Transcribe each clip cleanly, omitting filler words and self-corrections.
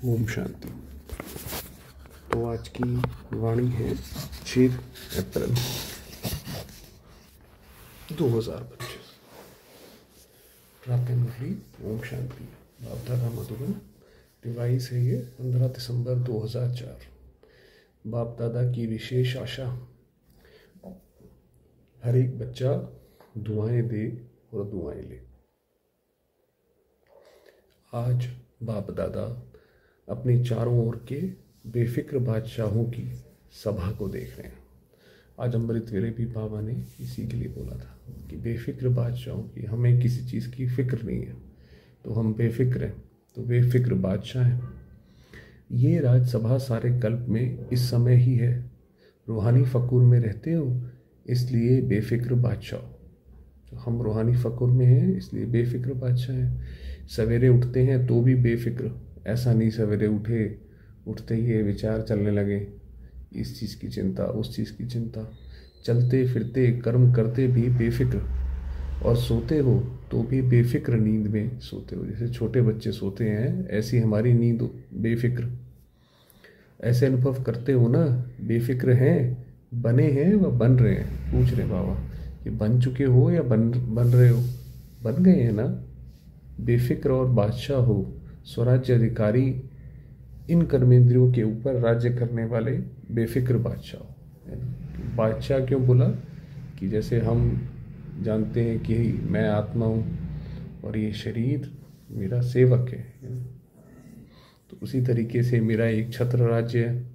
ओम शांति। तो आज की वाणी है 6 अप्रैल 2025। प्रातः मुरली ओम शांति। बाप दादा मधुबन। डिवाइस है ये 15 दिसंबर 2004। बाप दादा की विशेष आशा, हर एक बच्चा दुआएं दे और दुआएं ले। आज बाप दादा अपने चारों ओर के बेफिक्र बादशाहों की सभा को देख रहे हैं। आज अमृत वेले भी बाबा ने इसी के लिए बोला था कि बेफिक्र बादशाहों की, हमें किसी चीज़ की फिक्र नहीं है, तो हम बेफिक्र हैं, तो बेफिक्र बादशाह हैं। ये राजसभा सारे कल्प में इस समय ही है। रूहानी फ़कूर में रहते हो इसलिए बेफिक्र बादशाह। तो हम रूहानी फ़कूर में हैं इसलिए बेफिक्र बादशाह हैं। सवेरे उठते हैं तो भी बेफिक्र, ऐसा नहीं सवेरे उठते ही ये विचार चलने लगे, इस चीज़ की चिंता, उस चीज़ की चिंता। चलते फिरते कर्म करते भी बेफिक्र, और सोते हो तो भी बेफिक्र नींद में सोते हो। जैसे छोटे बच्चे सोते हैं ऐसी हमारी नींद बेफिक्र। ऐसे अनुभव करते हो ना, बेफिक्र हैं, बने हैं व बन रहे हैं। पूछ रहे बाबा कि बन चुके हो या बन रहे हो? बन गए हैं ना। बेफिक्र और बादशाह हो, स्वराज्य अधिकारी, इन कर्मेंद्रियों के ऊपर राज्य करने वाले बेफिक्र बादशाह हो। बादशाह क्यों बोला? कि जैसे हम जानते हैं कि मैं आत्मा हूँ और ये शरीर मेरा सेवक है, तो उसी तरीके से मेरा एक छत्र राज्य है।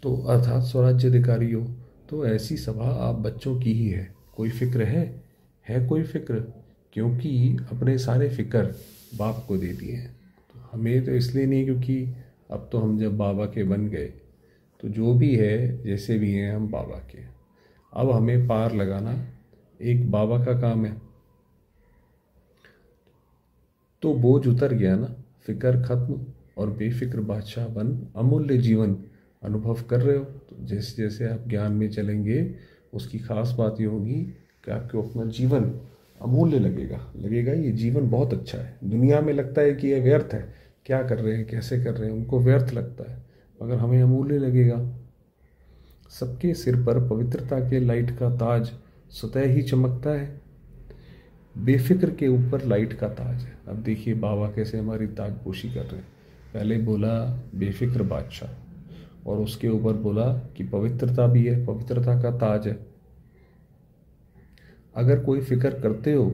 तो अर्थात स्वराज्य अधिकारी हो। तो ऐसी सभा आप बच्चों की ही है। कोई फिक्र है कोई फिक्र? क्योंकि अपने सारे फिक्र बाप को दे दिए हैं। तो हमें तो इसलिए नहीं, क्योंकि अब तो हम जब बाबा के बन गए तो जो भी है जैसे भी हैं हम बाबा के। अब हमें पार लगाना एक बाबा का काम है। तो बोझ उतर गया ना, फिक्र खत्म और बेफिक्र बादशाह बन अमूल्य जीवन अनुभव कर रहे हो। तो जैसे जैसे आप ज्ञान में चलेंगे उसकी खास बात ये होगी कि आपको अपना जीवन अमूल्य लगेगा ये जीवन बहुत अच्छा है। दुनिया में लगता है कि ये व्यर्थ है, क्या कर रहे हैं, कैसे कर रहे हैं, उनको व्यर्थ लगता है, मगर हमें अमूल्य लगेगा। सबके सिर पर पवित्रता के लाइट का ताज स्वतः ही चमकता है। बेफिक्र के ऊपर लाइट का ताज है। अब देखिए बाबा कैसे हमारी ताजपोशी कर रहे हैं। पहले बोला बेफिक्र बादशाह और उसके ऊपर बोला कि पवित्रता भी है, पवित्रता का ताज है। अगर कोई फिक्र करते हो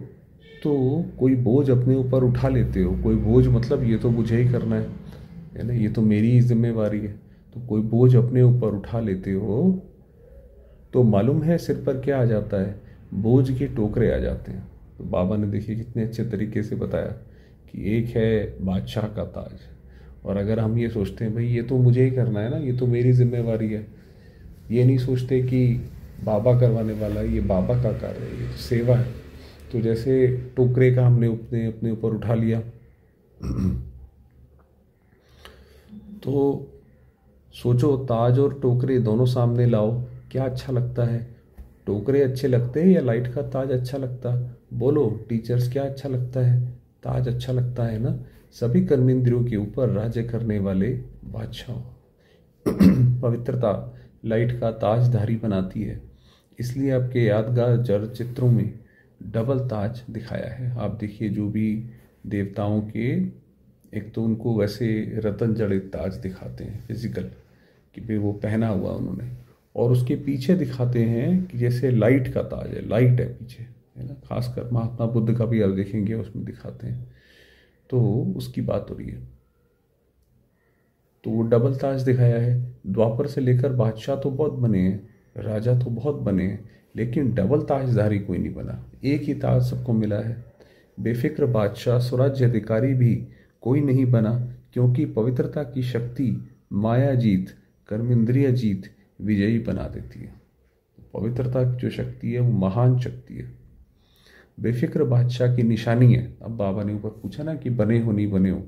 तो कोई बोझ अपने ऊपर उठा लेते हो। कोई बोझ मतलब ये तो मुझे ही करना है ना, ये तो मेरी ही जिम्मेवारी है। तो कोई बोझ अपने ऊपर उठा लेते हो तो मालूम है सिर पर क्या आ जाता है? बोझ के टोकरे आ जाते हैं। तो बाबा ने देखिए कितने अच्छे तरीके से बताया कि एक है बादशाह का ताज, और अगर हम ये सोचते हैं भाई ये तो मुझे ही करना है ना, ये तो मेरी जिम्मेवारी है, ये नहीं सोचते कि बाबा करवाने वाला है, ये बाबा का कार्य है, ये तो सेवा है। तो जैसे टोकरे का हमने अपने ऊपर उठा लिया तो सोचो ताज और टोकरे दोनों सामने लाओ, क्या अच्छा लगता है? टोकरे अच्छे लगते हैं या लाइट का ताज अच्छा लगता? बोलो टीचर्स, क्या अच्छा लगता है? ताज अच्छा लगता है ना। सभी कर्मेंद्रियों के ऊपर राज्य करने वाले बादशाह। पवित्रता लाइट का ताजधारी बनाती है, इसलिए आपके यादगार जड़ चित्रों में डबल ताज दिखाया है। आप देखिए जो भी देवताओं के, एक तो उनको वैसे रतन जड़ित ताज दिखाते हैं फिजिकल कि भाई वो पहना हुआ उन्होंने, और उसके पीछे दिखाते हैं कि जैसे लाइट का ताज है, लाइट है पीछे, है ना। खासकर महात्मा बुद्ध का भी आप देखेंगे उसमें दिखाते हैं। तो उसकी बात हो रही है। तो वो डबल ताज दिखाया है। द्वापर से लेकर बादशाह तो बहुत बने हैं, राजा तो बहुत बने हैं, लेकिन डबल ताजधारी कोई नहीं बना। एक ही ताज सबको मिला है। बेफिक्र बादशाह स्वराज्य अधिकारी भी कोई नहीं बना, क्योंकि पवित्रता की शक्ति माया जीत, कर्मेंद्रिय जीत विजयी बना देती है। पवित्रता की जो शक्ति है वो महान शक्ति है। बेफिक्र बादशाह की निशानी है। अब बाबा ने ऊपर पूछा ना कि बने हो नहीं बने हो,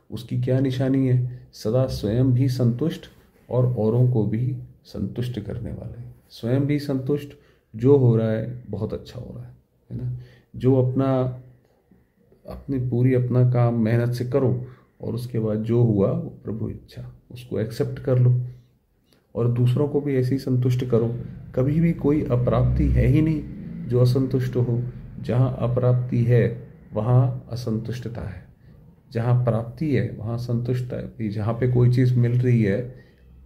उसकी क्या निशानी है? सदा स्वयं भी संतुष्ट और औरों को भी संतुष्ट करने वाले। स्वयं भी संतुष्ट, जो हो रहा है बहुत अच्छा हो रहा है ना। जो अपना अपनी पूरी अपना काम मेहनत से करो और उसके बाद जो हुआ वो प्रभु इच्छा, उसको एक्सेप्ट कर लो और दूसरों को भी ऐसे ही संतुष्ट करो। कभी भी कोई अप्राप्ति है ही नहीं जो असंतुष्ट हो। जहाँ अप्राप्ति है वहाँ असंतुष्टता है, जहाँ प्राप्ति है वहाँ संतुष्टता है। भाई जहाँ पे कोई चीज़ मिल रही है,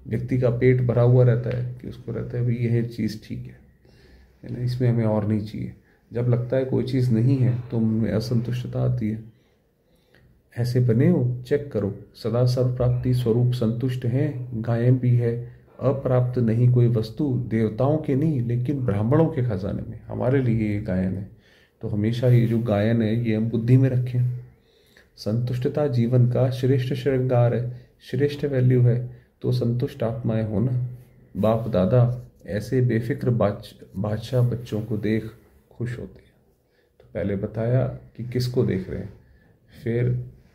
व्यक्ति का पेट भरा हुआ रहता है कि उसको रहता है भाई यह चीज़ ठीक है ना, इसमें हमें और नहीं चाहिए। जब लगता है कोई चीज़ नहीं है तो उनमें असंतुष्टता आती है। ऐसे बने हो, चेक करो। सदा सर्वप्राप्ति स्वरूप संतुष्ट हैं, गायन भी है। अप्राप्त नहीं कोई वस्तु, देवताओं के नहीं लेकिन ब्राह्मणों के खजाने में। हमारे लिए ये गायन है, तो हमेशा ये जो गायन है ये हम बुद्धि में रखें। संतुष्टता जीवन का श्रेष्ठ श्रृंगार है, श्रेष्ठ वैल्यू है। तो संतुष्ट आत्माएं हो ना। बाप दादा ऐसे बेफिक्र बादशाह बच्चों को देख खुश होते हैं। तो पहले बताया कि किसको देख रहे हैं, फिर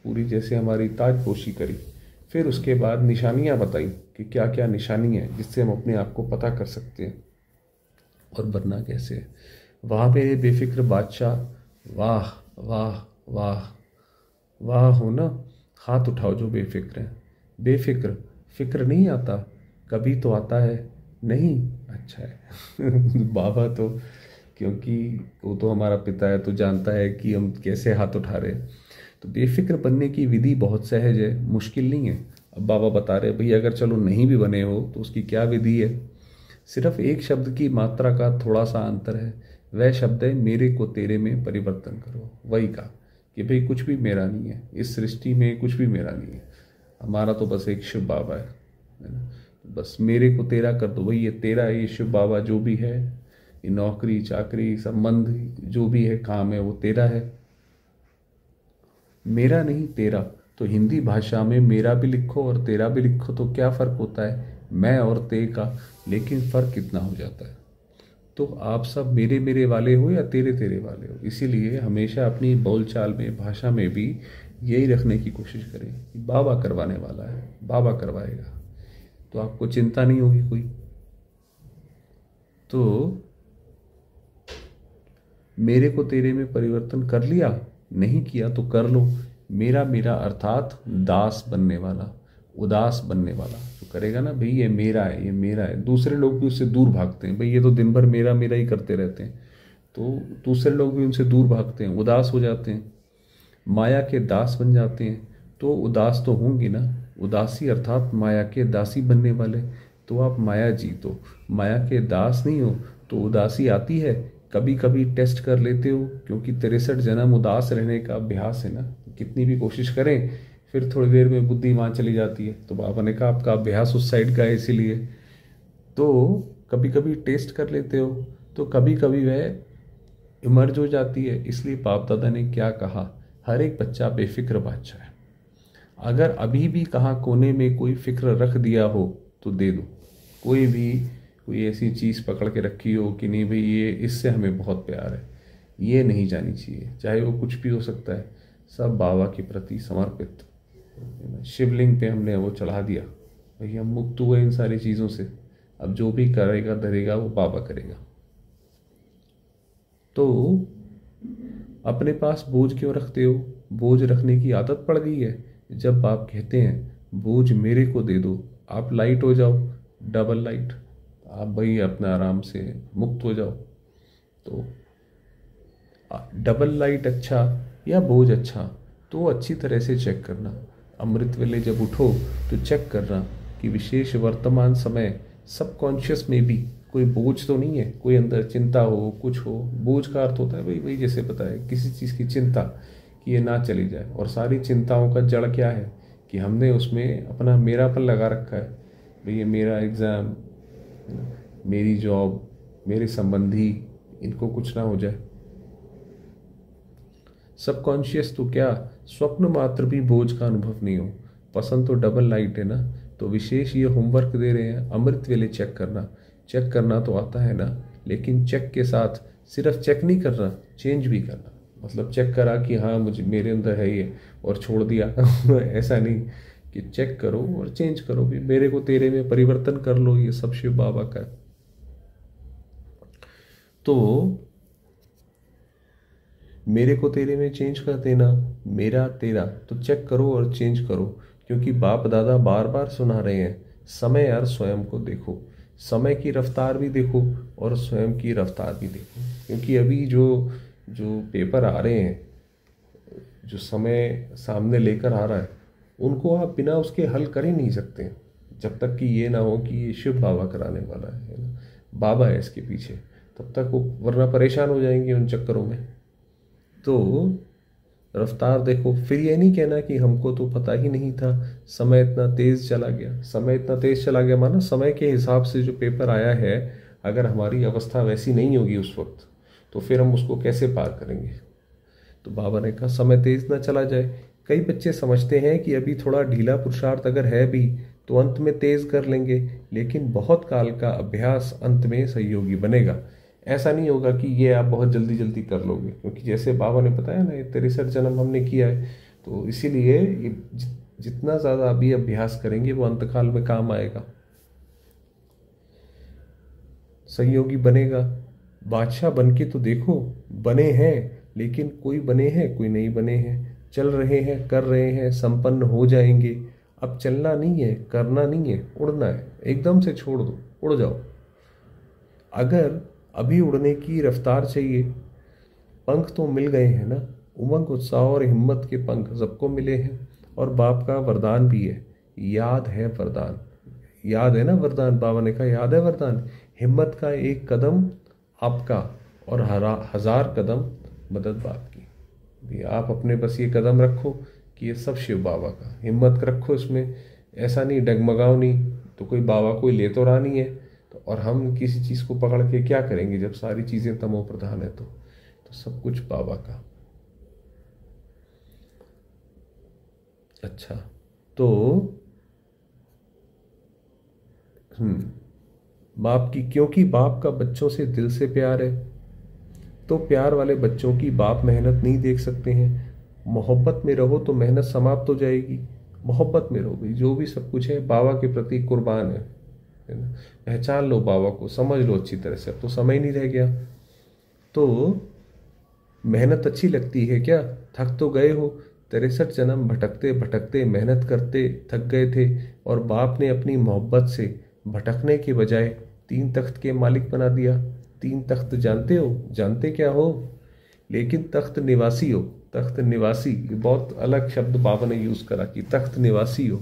पूरी जैसे हमारी ताजपोशी करी, फिर उसके बाद निशानियां बताई कि क्या क्या निशानी है जिससे हम अपने आप को पता कर सकते हैं और बनना कैसे है। वाह मेरे बेफिक्र बादशाह, वाह वाह वाह वाह हो ना। हाथ उठाओ जो बेफिक्र हैं। बेफिक्र, फिक्र नहीं आता, कभी तो आता है नहीं, अच्छा है। बाबा तो क्योंकि वो तो हमारा पिता है तो जानता है कि हम कैसे हाथ उठा रहे हैं। तो बेफिक्र बनने की विधि बहुत सहज है, मुश्किल नहीं है। अब बाबा बता रहे भई अगर चलो नहीं भी बने हो तो उसकी क्या विधि है। सिर्फ एक शब्द की मात्रा का थोड़ा सा अंतर है। वह शब्द है मेरे को तेरे में परिवर्तन करो। वही कहा कि भाई कुछ भी मेरा नहीं है, इस सृष्टि में कुछ भी मेरा नहीं है। हमारा तो बस एक शिव बाबा है ना। बस मेरे को तेरा कर दो। भाई ये तेरा है, ये शिव बाबा जो भी है, ये नौकरी चाकरी संबंध जो भी है काम है वो तेरा है, मेरा नहीं तेरा। तो हिंदी भाषा में मेरा भी लिखो और तेरा भी लिखो तो क्या फ़र्क होता है, मैं और ते का, लेकिन फ़र्क कितना हो जाता है। तो आप सब मेरे मेरे वाले हो या तेरे तेरे वाले हो। इसीलिए हमेशा अपनी बोलचाल में भाषा में भी यही रखने की कोशिश करें कि बाबा करवाने वाला है, बाबा करवाएगा, तो आपको चिंता नहीं होगी कोई। तो मेरे को तेरे में परिवर्तन कर लिया, नहीं किया तो कर लो। मेरा मेरा अर्थात दास बनने वाला, उदास बनने वाला जो करेगा ना भाई ये मेरा है, ये मेरा है। दूसरे लोग भी उससे दूर भागते हैं, भाई ये तो दिन भर मेरा मेरा ही करते रहते हैं, तो दूसरे लोग भी उनसे दूर भागते हैं, उदास हो जाते हैं, माया के दास बन जाते हैं। तो उदास तो होंगे ना, उदासी अर्थात माया के दासी बनने वाले। तो आप माया जीतो, माया के दास नहीं हो। तो उदासी आती है, कभी कभी टेस्ट कर लेते हो, क्योंकि 63 जन्म उदास रहने का अभ्यास है ना। कितनी भी कोशिश करें फिर थोड़ी देर में बुद्धि वहाँ चली जाती है। तो बाबा ने कहा आपका अभ्यास उस साइड का है इसीलिए। तो कभी कभी टेस्ट कर लेते हो, तो कभी कभी वह इमर्ज हो जाती है। इसलिए बाप दादा ने क्या कहा, हर एक बच्चा बेफिक्र बादशाह है। अगर अभी भी कहाँ कोने में कोई फिक्र रख दिया हो तो दे दो। कोई भी कोई ऐसी चीज़ पकड़ के रखी हो कि नहीं भाई ये इससे हमें बहुत प्यार है, ये नहीं जानी चाहिए, चाहे वो कुछ भी हो सकता है, सब बाबा के प्रति समर्पित। शिवलिंग पे हमने वो चढ़ा दिया, भाई हम मुक्त हुए इन सारी चीज़ों से। अब जो भी करेगा धरेगा वो बाबा करेगा। तो अपने पास बोझ क्यों रखते हो, बोझ रखने की आदत पड़ गई है। जब आप कहते हैं बोझ मेरे को दे दो, आप लाइट हो जाओ, डबल लाइट, आप भाई अपना आराम से मुक्त हो जाओ। तो डबल लाइट अच्छा या बोझ अच्छा, तो अच्छी तरह से चेक करना। अमृत वेले जब उठो तो चेक करना कि विशेष वर्तमान समय सबकॉन्शियस में भी कोई बोझ तो नहीं है, कोई अंदर चिंता हो कुछ हो। बोझ का अर्थ होता है भाई वही जैसे बताया किसी चीज़ की चिंता कि ये ना चली जाए। और सारी चिंताओं का जड़ क्या है कि हमने उसमें अपना मेरापन लगा रखा है। भाई ये मेरा एग्ज़ाम, मेरी जॉब, मेरे संबंधी, इनको कुछ ना हो जाए। सबकॉन्शियस तो क्या स्वप्न मात्र भी बोझ का अनुभव नहीं हो। पसंद तो डबल लाइट है ना। तो विशेष ये होमवर्क दे रहे हैं, अमृत वेले चेक करना। चेक करना तो आता है ना, लेकिन चेक के साथ सिर्फ चेक नहीं करना, चेंज भी करना। मतलब चेक करा कि हाँ मुझे मेरे अंदर है ये और छोड़ दिया ऐसा नहीं कि चेक करो और चेंज करो भी, मेरे को तेरे में परिवर्तन कर लो। ये सब शिव बाबा का है। तो मेरे को तेरे में चेंज कर देना, मेरा तेरा तो चेक करो और चेंज करो, क्योंकि बाप दादा बार बार सुना रहे हैं, समय और स्वयं को देखो, समय की रफ्तार भी देखो और स्वयं की रफ्तार भी देखो। क्योंकि अभी जो जो पेपर आ रहे हैं, जो समय सामने लेकर आ रहा है, उनको आप बिना उसके हल कर ही नहीं सकते जब तक कि ये ना हो कि ये शिव बाबा कराने वाला है ना, बाबा है इसके पीछे, तब तक वो, वरना परेशान हो जाएंगे उन चक्करों में। तो रफ्तार देखो। फिर ये नहीं कहना कि हमको तो पता ही नहीं था, समय इतना तेज चला गया। समय इतना तेज चला गया माना समय के हिसाब से जो पेपर आया है, अगर हमारी अवस्था वैसी नहीं होगी उस वक्त, तो फिर हम उसको कैसे पार करेंगे। तो बाबा ने कहा समय तेज ना चला जाए। कई बच्चे समझते हैं कि अभी थोड़ा ढीला पुरुषार्थ अगर है भी तो अंत में तेज कर लेंगे, लेकिन बहुत काल का अभ्यास अंत में सहयोगी बनेगा। ऐसा नहीं होगा कि ये आप बहुत जल्दी जल्दी कर लोगे, क्योंकि जैसे बाबा ने बताया ना, ये 63 जन्म हमने किया है, तो इसीलिए ये जितना ज़्यादा अभी अभ्यास करेंगे वो अंतकाल में काम आएगा, सहयोगी बनेगा। बादशाह बन के तो देखो, बने हैं, लेकिन कोई बने हैं कोई नहीं बने हैं, चल रहे हैं, कर रहे हैं, संपन्न हो जाएंगे। अब चलना नहीं है, करना नहीं है, उड़ना है। एकदम से छोड़ दो, उड़ जाओ। अगर अभी उड़ने की रफ्तार चाहिए, पंख तो मिल गए हैं ना, उमंग उत्साह और हिम्मत के पंख सबको मिले हैं, और बाप का वरदान भी है, याद है वरदान। याद है ना वरदान, बाबा ने कहा याद है वरदान, हिम्मत का एक कदम आपका और 1000 कदम मदद बाप की। भी आप अपने बस ये कदम रखो कि ये सब शिव बाबा का, हिम्मत रखो इसमें, ऐसा नहीं डगमगाओ नहीं, तो कोई बाबा कोई ले तो रहा नहीं है, तो और हम किसी चीज़ को पकड़ के क्या करेंगे जब सारी चीज़ें तमो प्रधान है। तो सब कुछ बाबा का। अच्छा, तो बाप की, क्योंकि बाप का बच्चों से दिल से प्यार है, तो प्यार वाले बच्चों की बाप मेहनत नहीं देख सकते हैं। मोहब्बत में रहो तो मेहनत समाप्त हो जाएगी। मोहब्बत में रहो भाई, जो भी सब कुछ है बाबा के प्रति कुर्बान है ना। पहचान लो बाबा को, समझ लो अच्छी तरह से, अब तो समय नहीं रह गया। तो मेहनत अच्छी लगती है क्या? थक तो गए हो, 63 जन्म भटकते भटकते मेहनत करते थक गए थे, और बाप ने अपनी मोहब्बत से भटकने के बजाय 3 तख्त के मालिक बना दिया। 3 तख्त जानते हो? जानते क्या हो? लेकिन तख्त निवासी हो। तख्त निवासी, ये बहुत अलग शब्द बाबा ने यूज करा कि तख्त निवासी हो।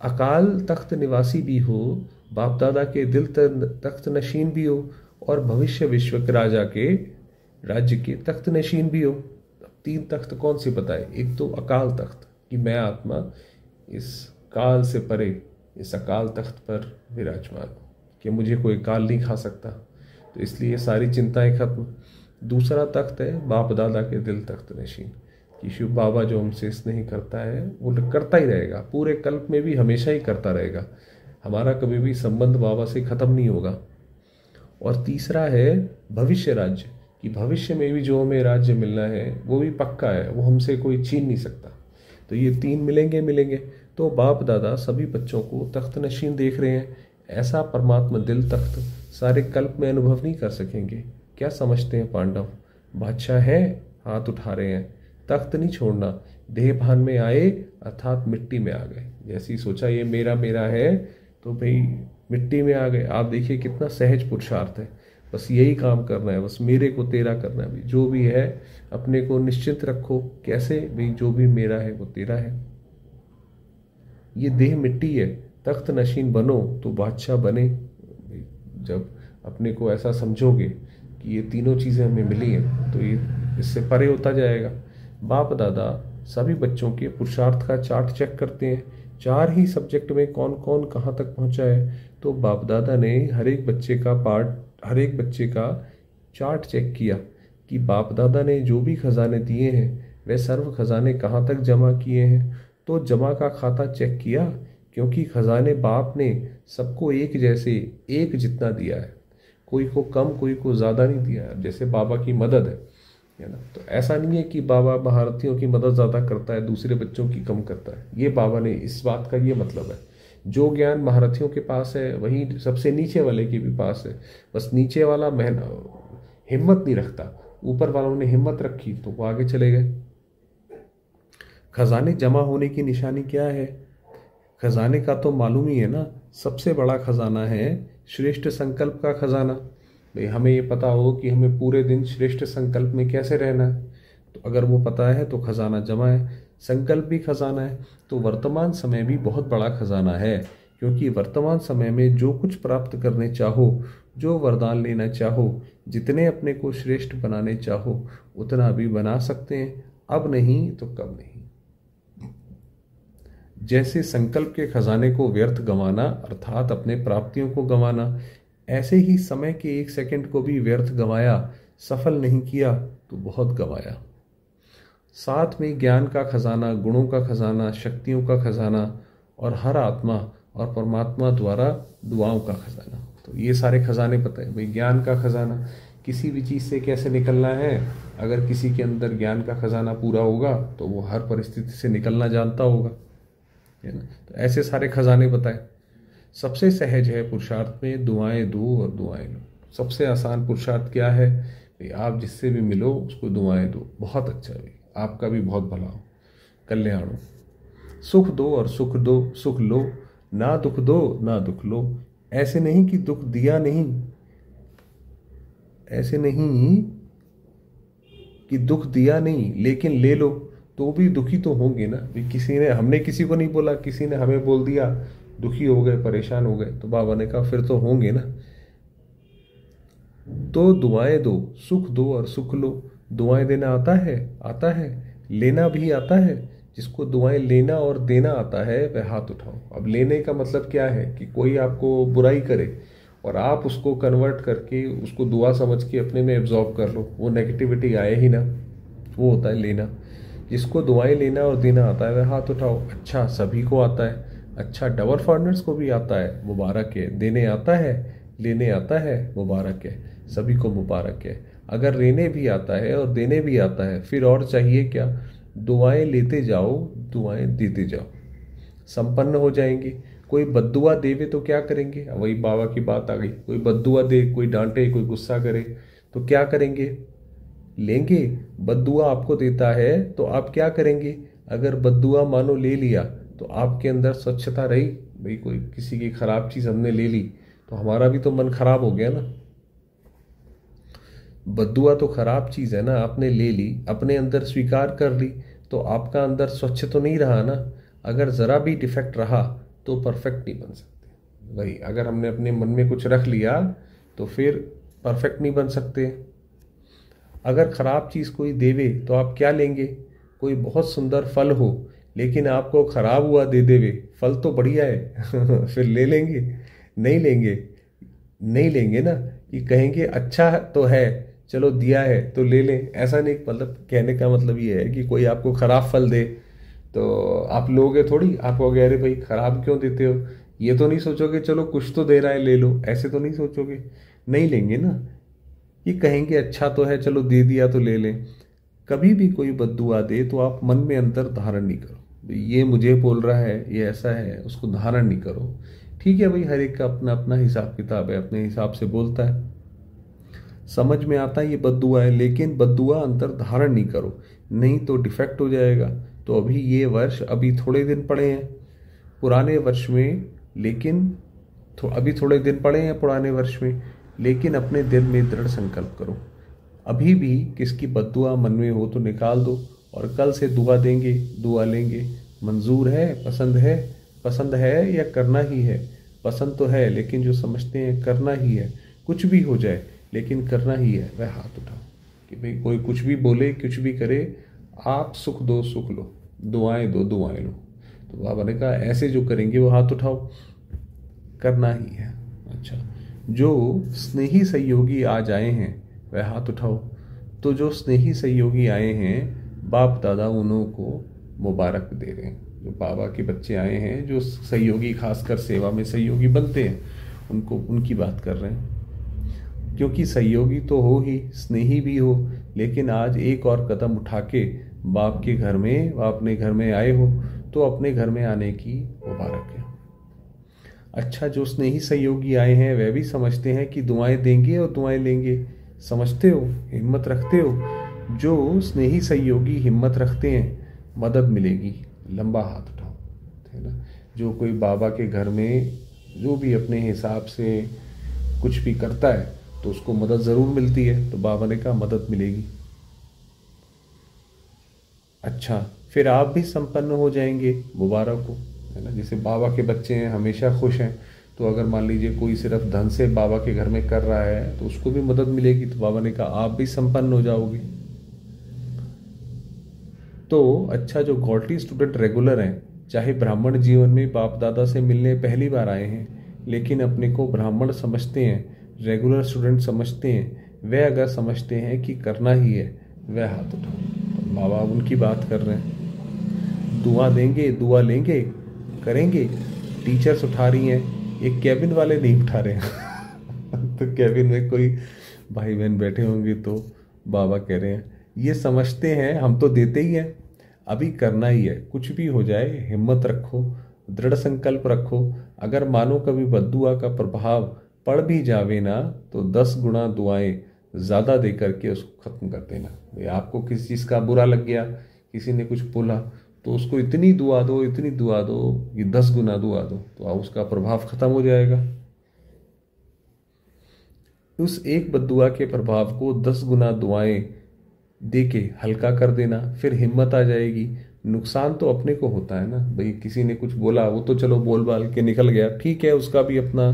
अकाल तख्त निवासी भी हो, बाप दादा के दिल तख्त नशीन भी हो, और भविष्य विश्व के राजा के राज्य के तख्त नशीन भी हो। 3 तख्त कौन से बताए? एक तो अकाल तख्त कि मैं आत्मा इस काल से परे इस अकाल तख्त पर विराजमान हूँ, कि मुझे कोई काल नहीं खा सकता, तो इसलिए सारी चिंताएं खत्म। दूसरा तख्त है बाप दादा के दिल तख्त नशीन, कि शिव बाबा जो हमसे स्नेह करता है वो करता ही रहेगा, पूरे कल्प में भी हमेशा ही करता रहेगा। हमारा कभी भी संबंध बाबा से खत्म नहीं होगा। और तीसरा है भविष्य राज्य, कि भविष्य में भी जो हमें राज्य मिलना है वो भी पक्का है, वो हमसे कोई छीन नहीं सकता। तो ये 3 मिलेंगे मिलेंगे। तो बाप दादा सभी बच्चों को तख्त नशीन देख रहे हैं। ऐसा परमात्मा दिल तख्त सारे कल्प में अनुभव नहीं कर सकेंगे। क्या समझते हैं पांडव? बादशाह है, हाथ उठा रहे हैं, तख्त नहीं छोड़ना। देह भान में आए अर्थात मिट्टी में आ गए। जैसे ही सोचा ये मेरा मेरा है, तो भाई मिट्टी में आ गए। आप देखिए कितना सहज पुरुषार्थ है, बस यही काम करना है, बस मेरे को तेरा करना है। जो भी है अपने को निश्चित रखो। कैसे भाई? जो भी मेरा है वो तेरा है। ये देह मिट्टी है, तख्त नशीन बनो तो बादशाह बने। जब अपने को ऐसा समझोगे कि ये तीनों चीज़ें हमें मिली हैं, तो ये इससे परे होता जाएगा। बाप दादा सभी बच्चों के पुरुषार्थ का चार्ट चेक करते हैं। 4 ही सब्जेक्ट में कौन कौन कहाँ तक पहुँचा है, तो बाप दादा ने हर एक बच्चे का चार्ट चेक किया कि बाप दादा ने जो भी खजाने दिए हैं वह सर्व खजाने कहाँ तक जमा किए हैं। तो जमा का खाता चेक किया, क्योंकि खजाने बाप ने सबको एक जैसे एक जितना दिया है, कोई को कम कोई को ज़्यादा नहीं दिया है। जैसे बाबा की मदद है ना, तो ऐसा नहीं है कि बाबा महारथियों की मदद ज़्यादा करता है, दूसरे बच्चों की कम करता है। ये बाबा ने इस बात का ये मतलब है, जो ज्ञान महारथियों के पास है वही सबसे नीचे वाले के भी पास है। बस नीचे वाला हिम्मत नहीं रखता, ऊपर वालों ने हिम्मत रखी तो वो आगे चले गए। खजाने जमा होने की निशानी क्या है? खजाने का तो मालूम ही है ना, सबसे बड़ा खजाना है श्रेष्ठ संकल्प का खजाना। भाई हमें ये पता हो कि हमें पूरे दिन श्रेष्ठ संकल्प में कैसे रहना है, तो अगर वो पता है तो खजाना जमा है। संकल्प भी खजाना है, तो वर्तमान समय भी बहुत बड़ा खजाना है, क्योंकि वर्तमान समय में जो कुछ प्राप्त करने चाहो, जो वरदान लेना चाहो, जितने अपने को श्रेष्ठ बनाने चाहो, उतना भी बना सकते हैं, अब नहीं तो कब नहीं। जैसे संकल्प के खजाने को व्यर्थ गंवाना अर्थात अपने प्राप्तियों को गंवाना, ऐसे ही समय के एक सेकंड को भी व्यर्थ गंवाया, सफल नहीं किया तो बहुत गंवाया। साथ में ज्ञान का खजाना, गुणों का खजाना, शक्तियों का खजाना और हर आत्मा और परमात्मा द्वारा दुआओं का खजाना। तो ये सारे खजाने पता है भाई। ज्ञान का खजाना, किसी भी चीज़ से कैसे निकलना है, अगर किसी के अंदर ज्ञान का खजाना पूरा होगा तो वो हर परिस्थिति से निकलना जानता होगा, है ना। तो ऐसे सारे खजाने बताए। सबसे सहज है पुरुषार्थ में दुआएं दो और दुआएं लो। सबसे आसान पुरुषार्थ क्या है भाई? आप जिससे भी मिलो उसको दुआएं दो, बहुत अच्छा भाई, आपका भी बहुत भला हो, कल्याण हो। सुख दो और सुख दो, सुख लो, ना दुख दो ना दुख लो। ऐसे नहीं कि दुख दिया नहीं, ऐसे नहीं कि दुख दिया नहीं लेकिन ले लो, तो भी दुखी तो होंगे ना। किसी ने, हमने किसी को नहीं बोला, किसी ने हमें बोल दिया, दुखी हो गए, परेशान हो गए, तो बाबा ने कहा फिर तो होंगे ना। तो दुआएं दो, सुख दो और सुख लो। दुआएं देना आता है? आता है। लेना भी आता है। जिसको दुआएं लेना और देना आता है वह हाथ उठाओ। अब लेने का मतलब क्या है कि कोई आपको बुराई करे और आप उसको कन्वर्ट करके उसको दुआ समझ के अपने में एब्जॉर्ब कर लो, वो नेगेटिविटी आए ही ना, वो होता है लेना। जिसको दुआएं लेना और देना आता है वह हाथ उठाओ। अच्छा, सभी को आता है। अच्छा, डबल फॉरनर्स को भी आता है, मुबारक है। देने आता है, लेने आता है, मुबारक है, सभी को मुबारक है। अगर लेने भी आता है और देने भी आता है, फिर और चाहिए क्या? दुआएं लेते जाओ, दुआएं देते जाओ, संपन्न हो जाएंगे। कोई बद्दुआ देवे तो क्या करेंगे? वही बाबा की बात आ गई। कोई बद्दुआ दे, कोई डांटे, कोई गुस्सा करे तो क्या करेंगे? लेंगे। बद्दुआ आपको देता है तो आप क्या करेंगे? अगर बद्दुआ मानो ले लिया तो आपके अंदर स्वच्छता रही? भाई कोई किसी की खराब चीज हमने ले ली तो हमारा भी तो मन खराब हो गया ना। बद्दुआ तो खराब चीज है ना, आपने ले ली, अपने अंदर स्वीकार कर ली, तो आपका अंदर स्वच्छ तो नहीं रहा ना। अगर जरा भी डिफेक्ट रहा तो परफेक्ट नहीं बन सकते। वही, अगर हमने अपने मन में कुछ रख लिया तो फिर परफेक्ट नहीं बन सकते। अगर खराब चीज कोई देवे तो आप क्या लेंगे? कोई बहुत सुंदर फल हो लेकिन आपको खराब हुआ दे देवे, फल तो बढ़िया है फिर ले लेंगे? नहीं लेंगे, नहीं लेंगे ना। ये कहेंगे अच्छा तो है, चलो दिया है तो ले लें। ऐसा नहीं, मतलब कहने का मतलब ये है कि कोई आपको खराब फल दे तो आप लोगे थोड़ी। आप कहोगे अरे भाई खराब क्यों देते हो, ये तो नहीं सोचोगे चलो कुछ तो दे रहा है ले लो, ऐसे तो नहीं सोचोगे। नहीं लेंगे ना। ये कहेंगे अच्छा तो है, चलो दे दिया तो ले लें। कभी भी कोई बद्दुआ दे तो आप मन में अंदर धारण नहीं करो, ये मुझे बोल रहा है, ये ऐसा है, उसको धारण नहीं करो। ठीक है भाई, हर एक का अपना अपना हिसाब किताब है, अपने हिसाब से बोलता है, समझ में आता है ये बद्दुआ है, लेकिन बद्दुआ अंतर धारण नहीं करो, नहीं तो डिफेक्ट हो जाएगा। तो अभी ये वर्ष, अभी थोड़े दिन पड़े हैं पुराने वर्ष में, लेकिन अभी थोड़े दिन पड़े हैं पुराने वर्ष में, लेकिन अपने दिल में दृढ़ संकल्प करो। अभी भी किसकी बद्दुआ मन में हो तो निकाल दो, और कल से दुआ देंगे, दुआ लेंगे। मंजूर है, पसंद है, पसंद है या करना ही है? पसंद तो है लेकिन जो समझते हैं करना ही है, कुछ भी हो जाए लेकिन करना ही है, वह हाथ उठाओ। कि भाई कोई कुछ भी बोले, कुछ भी करे, आप सुख दो सुख लो, दुआएं दो दुआएं लो। तो बाबा ने कहा ऐसे जो करेंगे वो हाथ उठाओ, करना ही है। अच्छा, जो स्नेही सहयोगी आज आए हैं वह हाथ उठाओ। तो जो स्नेही सहयोगी आए हैं, बाप दादा उन्हों को मुबारक दे रहे हैं। जो बाबा के बच्चे आए हैं, जो सहयोगी, खासकर सेवा में सहयोगी बनते हैं, उनको, उनकी बात कर रहे हैं। क्योंकि सहयोगी तो हो ही, स्नेही भी हो, लेकिन आज एक और कदम उठा के बाप के घर में, अपने घर में आए हो, तो अपने घर में आने की मुबारक है। अच्छा, जो स्नेही सहयोगी आए हैं वह भी समझते हैं कि दुआएं देंगे और दुआएं लेंगे। समझते हो, हिम्मत रखते हो। जो स्नेही सहयोगी हिम्मत रखते हैं, मदद मिलेगी, लंबा हाथ उठाओ, है ना। जो कोई बाबा के घर में जो भी अपने हिसाब से कुछ भी करता है तो उसको मदद ज़रूर मिलती है, तो बाबा ने कहा मदद मिलेगी। अच्छा, फिर आप भी संपन्न हो जाएंगे, मुबारक हो, है ना। जैसे बाबा के बच्चे हैं, हमेशा खुश हैं, तो अगर मान लीजिए कोई सिर्फ धन से बाबा के घर में कर रहा है तो उसको भी मदद मिलेगी, तो बाबा ने कहा आप भी संपन्न हो जाओगे। तो अच्छा, जो गॉडली स्टूडेंट रेगुलर हैं, चाहे ब्राह्मण जीवन में बाप दादा से मिलने पहली बार आए हैं लेकिन अपने को ब्राह्मण समझते हैं, रेगुलर स्टूडेंट समझते हैं, वे अगर समझते हैं कि करना ही है, वह हाथ उठाओ। तो बाबा उनकी बात कर रहे हैं। दुआ देंगे, दुआ लेंगे, करेंगे। टीचर्स उठा रही हैं, एक कैबिन वाले नहीं उठा रहे हैं तो कैबिन में कोई भाई बहन बैठे होंगे तो बाबा कह रहे हैं ये समझते हैं हम तो देते ही हैं, अभी करना ही है, कुछ भी हो जाए हिम्मत रखो, दृढ़ संकल्प रखो। अगर मानो कभी बद्दुआ का प्रभाव पड़ भी जावे ना तो 10 गुना दुआएं ज़्यादा दे करके उसको ख़त्म कर देना। भाई आपको किसी चीज़ का बुरा लग गया, किसी ने कुछ बोला, तो उसको इतनी दुआ दो, इतनी दुआ दो कि 10 गुना दुआ दो, तो उसका प्रभाव ख़त्म हो जाएगा। उस एक बद्दुआ के प्रभाव को 10 गुना दुआएं दे के हल्का कर देना, फिर हिम्मत आ जाएगी। नुकसान तो अपने को होता है ना भाई, किसी ने कुछ बोला वो तो चलो बोल बाल के निकल गया, ठीक है, उसका भी अपना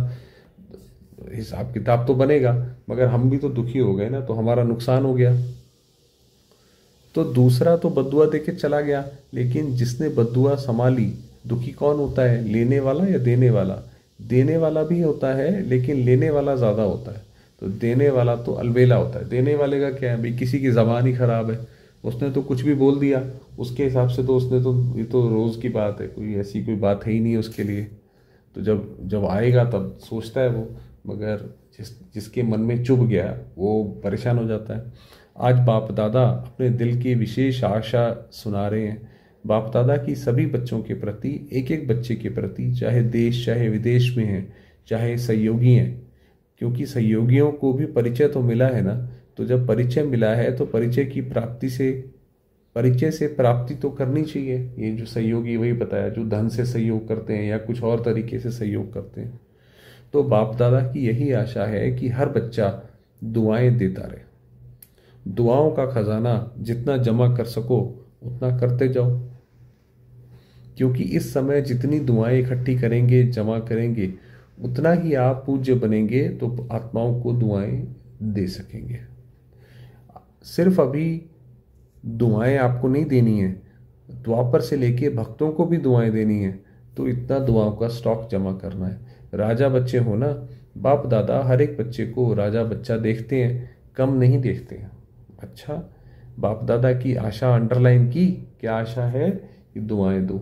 हिसाब किताब तो बनेगा, मगर हम भी तो दुखी हो गए ना, तो हमारा नुकसान हो गया। तो दूसरा तो बद्दुआ दे के चला गया, लेकिन जिसने बद्दुआ संभाली, दुखी कौन होता है, लेने वाला या देने वाला? देने वाला भी होता है लेकिन लेने वाला ज़्यादा होता है। तो देने वाला तो अलबेला होता है। देने वाले का क्या है भाई, किसी की ज़बान ही खराब है, उसने तो कुछ भी बोल दिया, उसके हिसाब से तो उसने तो, ये तो रोज़ की बात है, कोई ऐसी कोई बात है ही नहीं उसके लिए। तो जब जब आएगा तब सोचता है वो, मगर जिसके मन में चुभ गया वो परेशान हो जाता है। आज बाप दादा अपने दिल की विशेष आशा सुना रहे हैं। बाप दादा की सभी बच्चों के प्रति, एक एक बच्चे के प्रति, चाहे देश चाहे विदेश में हैं, चाहे सहयोगी हैं, क्योंकि सहयोगियों को भी परिचय तो मिला है ना। तो जब परिचय मिला है तो परिचय से प्राप्ति तो करनी चाहिए। ये जो सहयोगी, वही बताया, जो धन से सहयोग करते हैं या कुछ और तरीके से सहयोग करते हैं। तो बाप दादा की यही आशा है कि हर बच्चा दुआएं देता रहे। दुआओं का खजाना जितना जमा कर सको उतना करते जाओ, क्योंकि इस समय जितनी दुआएं इकट्ठी करेंगे, जमा करेंगे, उतना ही आप पूज्य बनेंगे, तो आत्माओं को दुआएं दे सकेंगे। सिर्फ अभी दुआएं आपको नहीं देनी है, द्वापर से लेके भक्तों को भी दुआएं देनी है, तो इतना दुआओं का स्टॉक जमा करना है। राजा बच्चे हो ना, बाप दादा हर एक बच्चे को राजा बच्चा देखते हैं, कम नहीं देखते हैं। अच्छा, बाप दादा की आशा अंडरलाइन की, क्या आशा है कि दुआएं दो।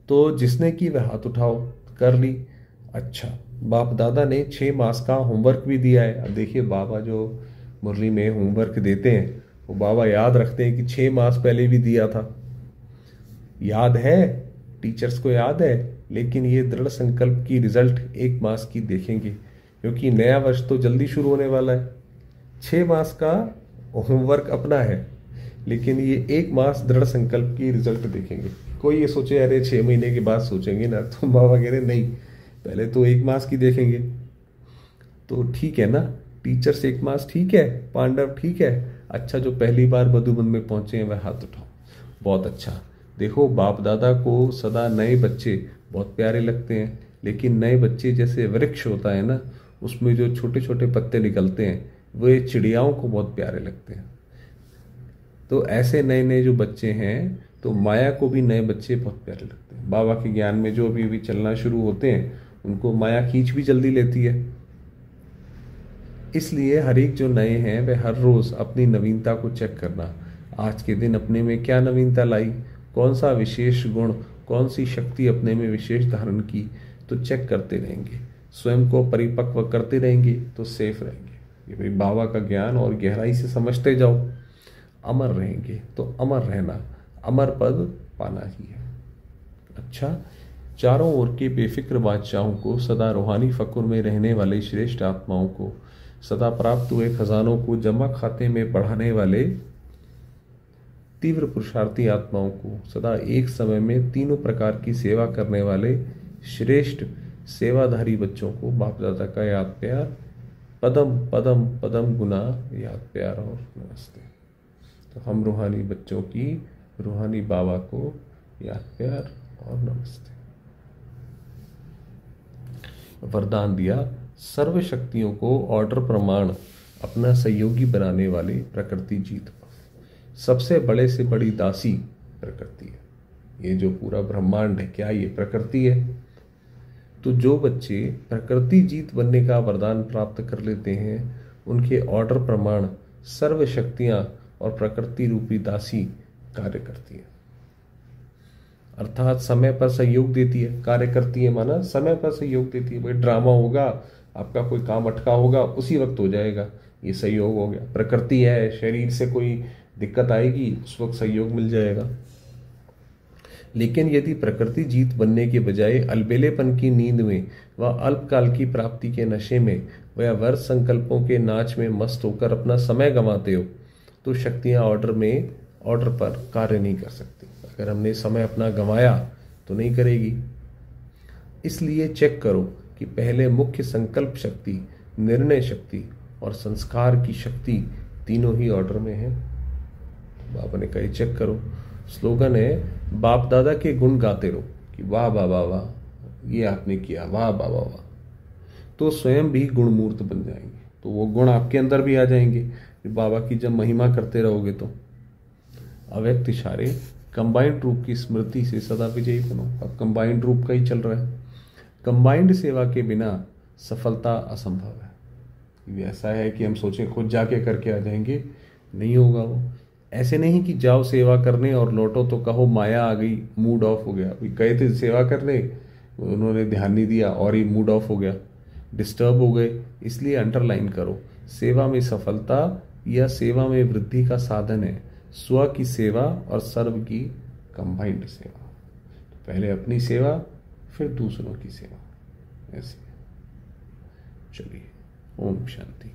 तो जिसने की वह हाथ उठाओ, कर ली। अच्छा, बाप दादा ने 6 मास का होमवर्क भी दिया है। अब देखिए, बाबा जो मुरली में होमवर्क देते हैं वो बाबा याद रखते हैं कि 6 मास पहले भी दिया था। याद है, टीचर्स को याद है, लेकिन ये दृढ़ संकल्प की रिजल्ट 1 मास की देखेंगे, क्योंकि नया वर्ष तो जल्दी शुरू होने वाला है। 6 मास का होमवर्क अपना है, लेकिन ये 1 मास दृढ़ संकल्प की रिजल्ट देखेंगे। कोई ये सोचे अरे 6 महीने के बाद सोचेंगे ना, तो बाबा कह रहे नहीं, पहले तो 1 मास की देखेंगे। तो ठीक है ना, टीचर्स 1 मास ठीक है, पांडव ठीक है। अच्छा, जो पहली बार मधुबन में पहुंचे हैं वह हाथ उठाओ। बहुत अच्छा। देखो, बाप दादा को सदा नए बच्चे बहुत प्यारे लगते हैं, लेकिन नए बच्चे जैसे वृक्ष होता है ना, उसमें जो छोटे छोटे पत्ते निकलते हैं, वे चिड़ियाओं को बहुत प्यारे लगते हैं। तो ऐसे नए नए जो बच्चे हैं, तो माया को भी नए बच्चे बहुत प्यारे लगते हैं। बाबा के ज्ञान में जो अभी चलना शुरू होते हैं, उनको माया खींच भी जल्दी लेती है। इसलिए हर एक जो नए हैं वह हर रोज अपनी नवीनता को चेक करना, आज के दिन अपने में क्या नवीनता लाई, कौन सा विशेष गुण, कौन सी शक्ति अपने में विशेष धारण की, तो चेक करते रहेंगे, स्वयं को परिपक्व करते रहेंगे, तो सेफ रहेंगे। ये भाई बाबा का ज्ञान और गहराई से समझते जाओ, अमर रहेंगे। तो अमर रहना, अमर पद पाना ही है। अच्छा, चारों ओर के बेफिक्र बादशाहों को, सदा रूहानी फकुर में रहने वाले श्रेष्ठ आत्माओं को, सदा प्राप्त हुए खजानों को जमा खाते में बढ़ाने वाले तीव्र पुरुषार्थी आत्माओं को, सदा एक समय में तीनों प्रकार की सेवा करने वाले श्रेष्ठ सेवाधारी बच्चों को बाप दादा का याद प्यार, पदम पदम पदम गुना याद प्यार और नमस्ते। तो हम रूहानी बच्चों की रूहानी बाबा को याद प्यार और नमस्ते। वरदान दिया, सर्व शक्तियों को ऑर्डर प्रमाण अपना सहयोगी बनाने वाले प्रकृति जीत। सबसे बड़े से बड़ी दासी प्रकृति है। ये जो पूरा ब्रह्मांड है, क्या ये प्रकृति है? तो जो बच्चे प्रकृति जीत बनने का वरदान प्राप्त कर लेते हैं, उनके ऑर्डर प्रमाण सर्व शक्तियां और प्रकृति रूपी दासी कार्य करती है। अर्थात समय पर सहयोग देती है, कार्य करती है, माना समय पर सहयोग देती है। भाई ड्रामा होगा, आपका कोई काम अटका होगा, उसी वक्त हो जाएगा, ये सहयोग हो गया। प्रकृति है, शरीर से कोई दिक्कत आएगी, उस वक्त सहयोग मिल जाएगा। लेकिन यदि प्रकृति जीत बनने के बजाय अलबेलेपन की नींद में व अल्पकाल की प्राप्ति के नशे में व वर्ष संकल्पों के नाच में मस्त होकर अपना समय गंवाते हो, तो शक्तियां ऑर्डर पर कार्य नहीं कर सकती। अगर हमने समय अपना गंवाया तो नहीं करेगी। इसलिए चेक करो कि पहले मुख्य संकल्प शक्ति, निर्णय शक्ति और संस्कार की शक्ति तीनों ही ऑर्डर में है। बाबा ने कहा चेक करो। स्लोगन है, बाप दादा के गुण गाते रहो कि वाह बाबा वाह, ये आपने किया, वाह बाबा वाह। तो स्वयं भी गुणमूर्त बन जाएंगे। तो वो गुण आपके अंदर भी आ जाएंगे। बाबा की जब महिमा करते रहोगे तो अव्यक्त इशारे कंबाइंड रूप की स्मृति से सदा विजयी बनो। अब कंबाइंड रूप का ही चल रहा है। कंबाइंड सेवा के बिना सफलता असंभव है। ये ऐसा है कि हम सोचें खुद जाके करके आ जाएंगे, नहीं होगा वो। ऐसे नहीं कि जाओ सेवा करने और लौटो तो कहो माया आ गई, मूड ऑफ हो गया। अभी गए थे सेवा करने, उन्होंने ध्यान नहीं दिया और ही मूड ऑफ हो गया, डिस्टर्ब हो गए। इसलिए अंडरलाइन करो, सेवा में सफलता या सेवा में वृद्धि का साधन है स्व की सेवा और सर्व की कंबाइंड सेवा। तो पहले अपनी सेवा, फिर दूसरों की सेवा, ऐसे। चलिए, ओम शांति।